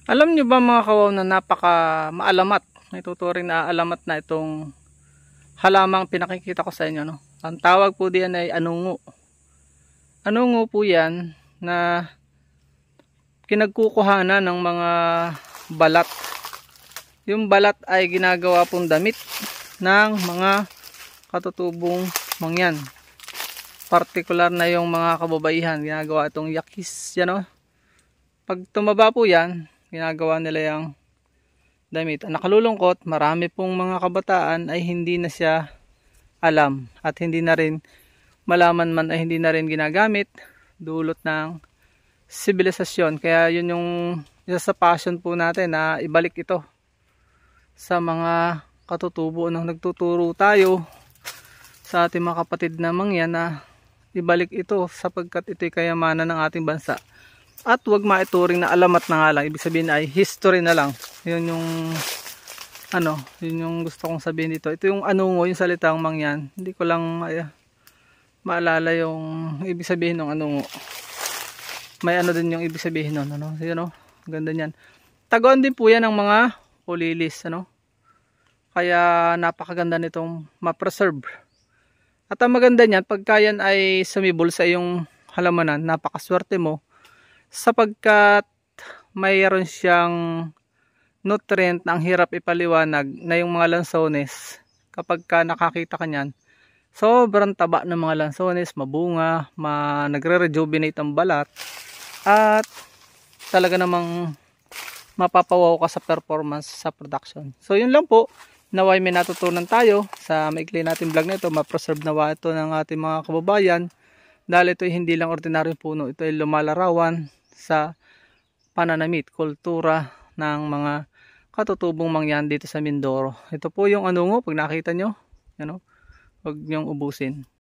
Alam nyo ba mga kawaw na napaka maalamat, may tuturing na alamat na itong halamang pinakikita ko sa inyo, no? Ang tawag po diyan ay anungo. Anungo po yan na kinagkukuhanan ng mga balat. Yung balat ay ginagawa pong damit ng mga katutubong mangyan. Partikular na yung mga kababaihan, ginagawa itong yakis yan, no? Pag tumaba po yan, ginagawa nila yung damit. Ang nakalulungkot, marami pong mga kabataan ay hindi na siya alam at hindi na rin malaman man ay hindi na rin ginagamit, dulot ng sibilisasyon. Kaya yun yung isa sa passion po natin na ibalik ito sa mga katutubo nang nagtuturo tayo sa ating mga kapatid na mangyan na ibalik ito sapagkat ito'y kayamanan ng ating bansa. At wag maituring na alamat na nga lang, ibig sabihin ay history na lang. Yun yung yun yung gusto kong sabihin dito. Ito yung anungo, yung salitang mangyan. Hindi ko lang maalala yung ibig sabihin ng anungo. May din yung ibig sabihin nun, Yun, ganda niyan. Taguan din po yan ng mga pulilis, Kaya napakaganda nitong ma-preserve. At ang maganda niyan, pagka yan ay sumibol sa iyong halamanan, napakaswerte mo sapagkat mayroon siyang nutrient na ang hirap ipaliwanag na yung mga lansones. Kapag ka nakakita ka niyan, sobrang taba ng mga lansones, mabunga, nagre-rejuvenate ang balat, at talaga namang mapapawaw ka sa performance sa production. So yun lang po, naway may natutunan tayo sa maikli natin vlog na ito, ma-preserve nawa ito ng ating mga kababayan. Dahil ito ay hindi lang ordinaryong puno, ito ay lumalarawan sa pananamit, kultura ng mga katutubong mangyan dito sa Mindoro. Ito po yung anungo, pag nakita nyo, huwag nyong ubusin.